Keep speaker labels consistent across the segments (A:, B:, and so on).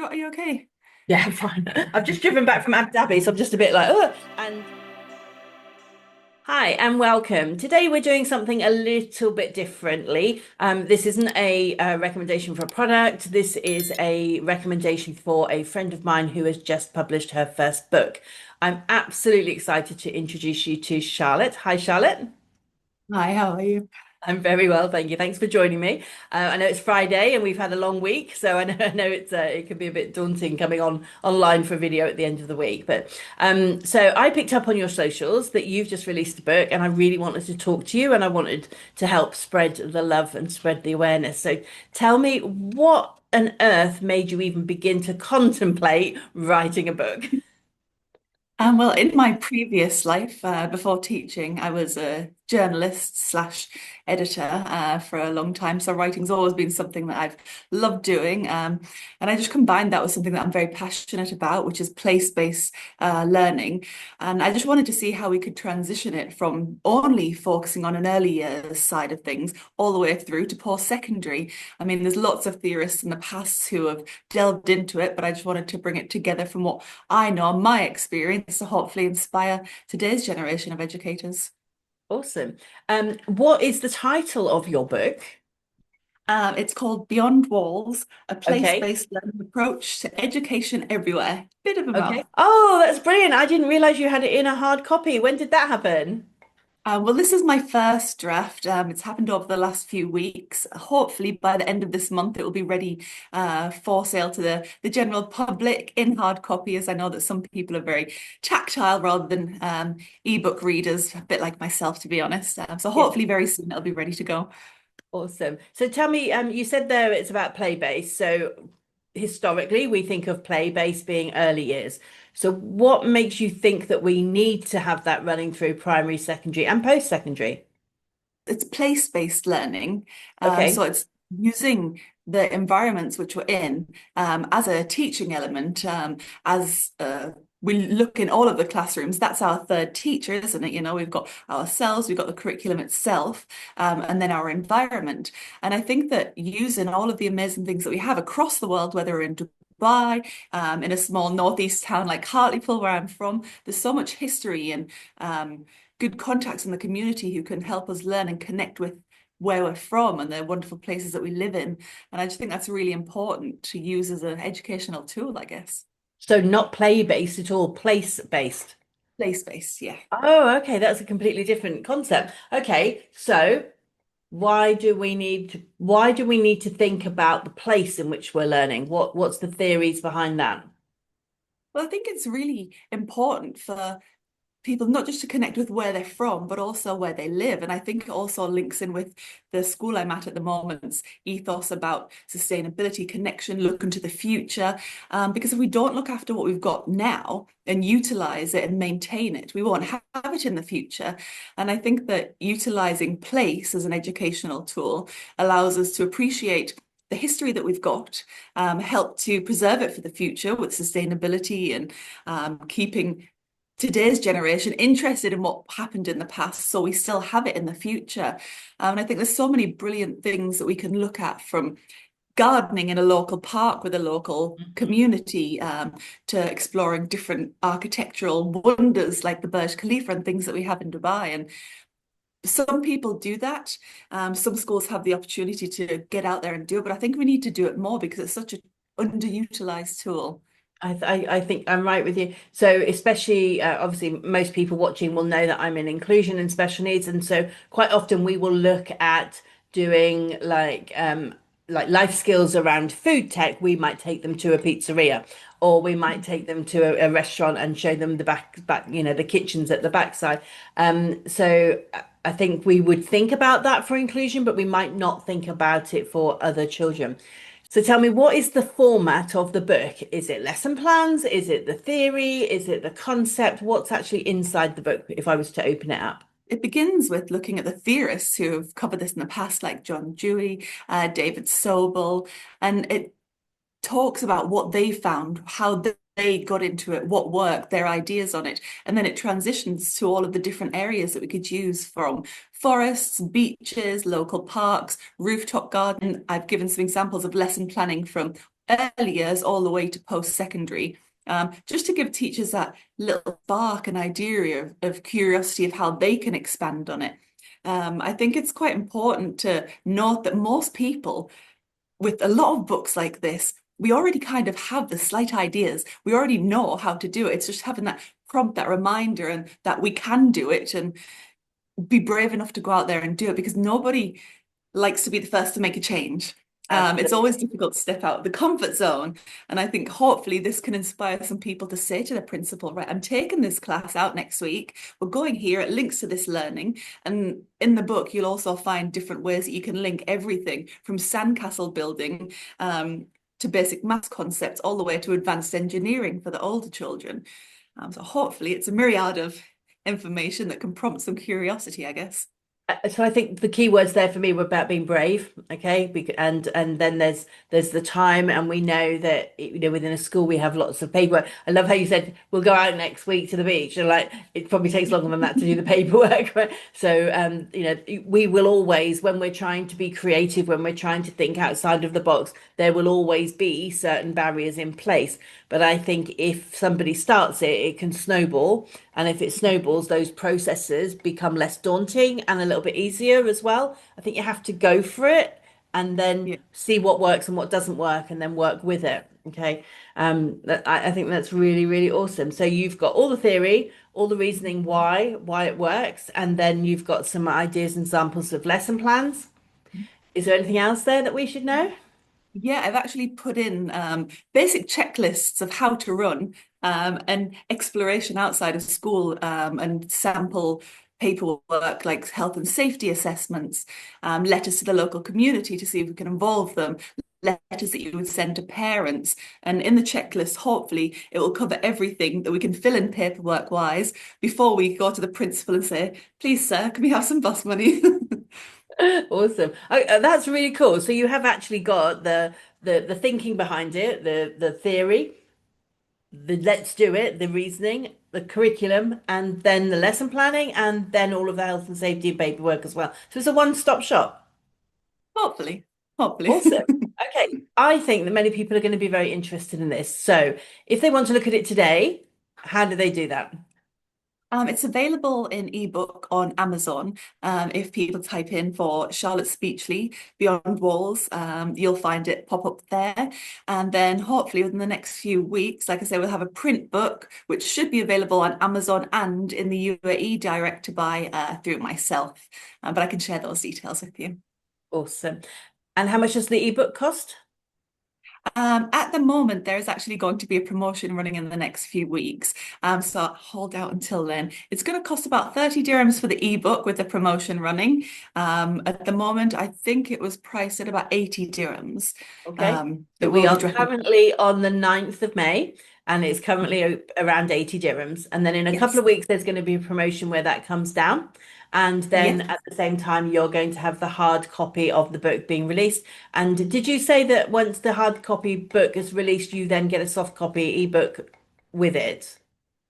A: Are you okay?
B: Yeah, I'm fine. I've just driven back from Abu Dhabi, so I'm just a bit like, ugh. And hi, and welcome. Today we're doing something a little bit differently. This isn't a, recommendation for a product. This is a recommendation for a friend of mine who has just published her first book. I'm absolutely excited to introduce you to Charlotte. Hi, Charlotte.
A: Hi, how are you?
B: I'm very well, thank you. Thanks for joining me. I know it's Friday and we've had a long week, so I know it can be a bit daunting coming on online for a video at the end of the week. But so I picked up on your socials that you've just released a book, and I really wanted to talk to you, and I wanted to help spread the love and spread the awareness. So tell me, what on earth made you even begin to contemplate writing a book?
A: Well, in my previous life, before teaching, I was a journalist slash editor for a long time. So writing's always been something that I've loved doing. And I just combined that with something that I'm very passionate about, which is place-based learning. And I just wanted to see how we could transition it from only focusing on an early years side of things all the way through to post-secondary. I mean, there's lots of theorists in the past who have delved into it, but I just wanted to bring it together from what I know, my experience, to hopefully inspire today's generation of educators.
B: Awesome. What is the title of your book?
A: It's called Beyond Walls, a
B: Okay.
A: place-based learning approach to education everywhere. Bit of a
B: Okay.
A: mouth.
B: Oh, that's brilliant. I didn't realize you had it in a hard copy. When did that happen?
A: Well, this is my first draft. It's happened over the last few weeks. Hopefully, by the end of this month, it will be ready for sale to the general public in hard copy, as I know that some people are very tactile rather than ebook readers, a bit like myself, to be honest. So
B: Yeah.
A: hopefully, very soon it'll be ready to go.
B: Awesome. So tell me, you said there it's about play-based. So historically, we think of play-based being early years. So what makes you think that we need to have that running through primary, secondary, and post-secondary?
A: It's place-based learning. So
B: Okay.
A: it's using the environments which we're in as a teaching element, as we look in all of the classrooms. That's our third teacher, isn't it? You know, we've got ourselves, we've got the curriculum itself, and then our environment. And I think that using all of the amazing things that we have across the world, whether we're in Dubai, in a small northeast town like Hartlepool, where I'm from, there's so much history and good contacts in the community who can help us learn and connect with where we're from and the wonderful places that we live in. And I just think that's really important to use as an educational tool, I guess.
B: So not play-based at all, place-based.
A: Place-based, yeah.
B: Oh, okay. That's a completely different concept. Okay. So why do we need to think about the place in which we're learning? What's the theories behind that?
A: Well, I think it's really important for people not just to connect with where they're from, but also where they live. And I think it also links in with the school I'm at the moment's ethos about sustainability, connection, looking to the future. Because if we don't look after what we've got now and utilize it and maintain it, we won't have it in the future. And I think that utilizing place as an educational tool allows us to appreciate the history that we've got, help to preserve it for the future with sustainability and keeping today's generation interested in what happened in the past so we still have it in the future. And I think there's so many brilliant things that we can look at, from gardening in a local park with a local
B: Mhm.
A: community, to exploring different architectural wonders like the Burj Khalifa and things that we have in Dubai. And some people do that. Some schools have the opportunity to get out there and do it, but I think we need to do it more because it's such an underutilized tool.
B: I think I'm right with you. So especially obviously most people watching will know that I'm in inclusion and special needs, and so quite often we will look at doing like life skills around food tech. We might take them to a pizzeria, or we might take them to a restaurant and show them the back, the kitchens at the backside. So I think we would think about that for inclusion, but we might not think about it for other children. So tell me, what is the format of the book? Is it lesson plans? Is it the theory? Is it the concept? What's actually inside the book if I was to open it up?
A: It begins with looking at the theorists who have covered this in the past, like John Dewey, David Sobel, and it talks about what they found, how they got into it, what worked, their ideas on it. And then it transitions to all of the different areas that we could use, from forests, beaches, local parks, rooftop garden. I've given some examples of lesson planning from early years all the way to post-secondary, just to give teachers that little spark and idea of curiosity of how they can expand on it. I think it's quite important to note that most people, with a lot of books like this, we already kind of have the slight ideas. We already know how to do it. It's just having that prompt, that reminder, and that we can do it and be brave enough to go out there and do it because nobody likes to be the first to make a change. It's
B: Absolutely.
A: always difficult to step out of the comfort zone. And I think hopefully this can inspire some people to say to the principal, right, I'm taking this class out next week. We're going here. It links to this learning. And in the book, you'll also find different ways that you can link everything from sandcastle building to basic maths concepts, all the way to advanced engineering for the older children. So hopefully it's a myriad of information that can prompt some curiosity, I guess.
B: So I think the key words there for me were about being brave, okay? And then there's the time, and we know that within a school we have lots of paperwork. I love how you said we'll go out next week to the beach, and like it probably takes longer than that to do the paperwork, right? So we will always, when we're trying to be creative, when we're trying to think outside of the box, there will always be certain barriers in place. But I think if somebody starts it, it can snowball. And if it snowballs, those processes become less daunting and a little bit easier as well. I think you have to go for it and then
A: Yeah.
B: see what works and what doesn't work and then work with it. Okay. I think that's really, really awesome. So you've got all the theory, all the reasoning why it works, and then you've got some ideas and examples of lesson plans. Is there anything else there that we should know?
A: Yeah, I've actually put in basic checklists of how to run and exploration outside of school and sample paperwork like health and safety assessments, letters to the local community to see if we can involve them, letters that you would send to parents. And in the checklist, hopefully, it will cover everything that we can fill in paperwork wise before we go to the principal and say, please, sir, can we have some bus money?
B: Awesome. That's really cool. So you have actually got the thinking behind it, the theory, the let's do it, the reasoning, the curriculum, and then the lesson planning, and then all of the health and safety paperwork as well. So it's a one-stop shop.
A: Hopefully, hopefully.
B: Awesome. Okay. I think that many people are going to be very interested in this. So if they want to look at it today, how do they do that?
A: It's available in ebook on Amazon. If people type in for Charlotte Speechley Beyond Walls, you'll find it pop up there. And then hopefully within the next few weeks, like I say, we'll have a print book, which should be available on Amazon and in the UAE direct to buy through myself. But I can share those details with you.
B: Awesome. And how much does the ebook cost?
A: At the moment, there is actually going to be a promotion running in the next few weeks. So hold out until then. It's going to cost about 30 dirhams for the ebook with the promotion running. At the moment, I think it was priced at about 80 dirhams.
B: Okay. So
A: It
B: we
A: will be
B: are
A: dropping.
B: currently on the 9th of May, and it's currently around 80 dirhams. And then in a couple
A: Yes.
B: of weeks, there's going to be a promotion where that comes down. And then
A: Yes.
B: at the same time, you're going to have the hard copy of the book being released. And did you say that once the hard copy book is released, you then get a soft copy ebook with it?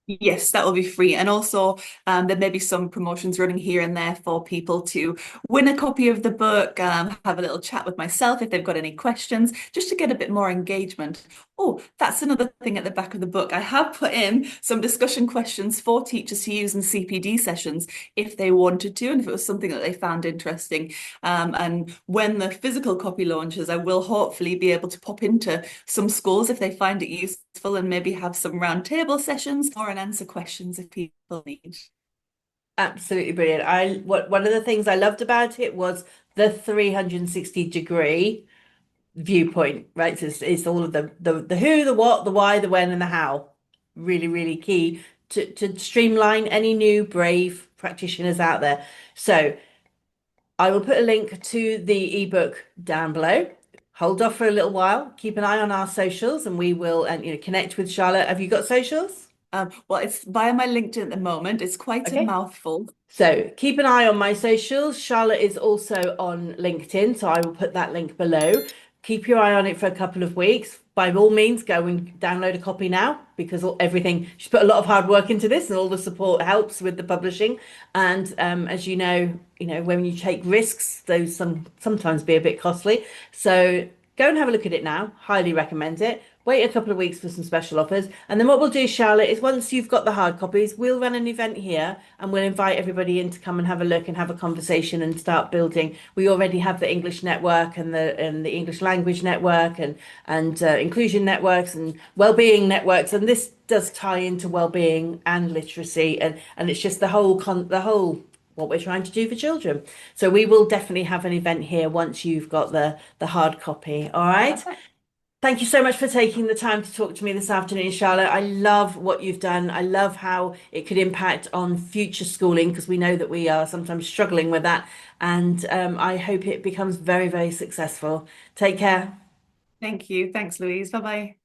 A: Yes, that will be free. And also, there may be some promotions running here and there for people to win a copy of the book, have a little chat with myself if they've got any questions, just to get a bit more engagement. Oh, that's another thing at the back of the book. I have put in some discussion questions for teachers to use in CPD sessions if they wanted to, and if it was something that they found interesting. And when the physical copy launches, I will hopefully be able to pop into some schools if they find it useful and maybe have some roundtable sessions or and answer questions if people need.
B: Absolutely brilliant. One of the things I loved about it was the 360-degree viewpoint, right? So it's all of the who, the what, the why, the when, and the how. Really, really key to streamline any new brave practitioners out there. So I will put a link to the ebook down below. Hold off for a little while. Keep an eye on our socials, and we will and connect with Charlotte. Have you got socials?
A: Well, it's via my LinkedIn at the moment. It's quite a
B: Okay.
A: mouthful.
B: So keep an eye on my socials. Charlotte is also on LinkedIn, so I will put that link below. Keep your eye on it for a couple of weeks. By all means, go and download a copy now because everything she's put a lot of hard work into this, and all the support helps with the publishing. And as you know when you take risks, those sometimes be a bit costly. So go and have a look at it now. Highly recommend it. Wait a couple of weeks for some special offers. And then what we'll do, Charlotte, is once you've got the hard copies, we'll run an event here and we'll invite everybody in to come and have a look and have a conversation and start building. We already have the English network and the English language network and inclusion networks and well-being networks. And this does tie into well-being and literacy and it's just the whole what we're trying to do for children. So we will definitely have an event here once you've got the hard copy. All right.
A: Perfect.
B: Thank you so much for taking the time to talk to me this afternoon, Charlotte. I love what you've done. I love how it could impact on future schooling because we know that we are sometimes struggling with that. And I hope it becomes very, very successful. Take care.
A: Thank you. Thanks, Louise. Bye bye.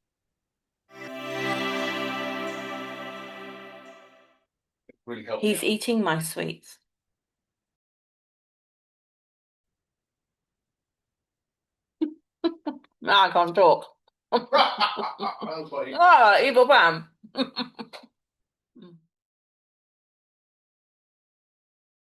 B: He's eating my sweets. No, I can't talk.
C: That's funny.
B: Ah, evil Pam.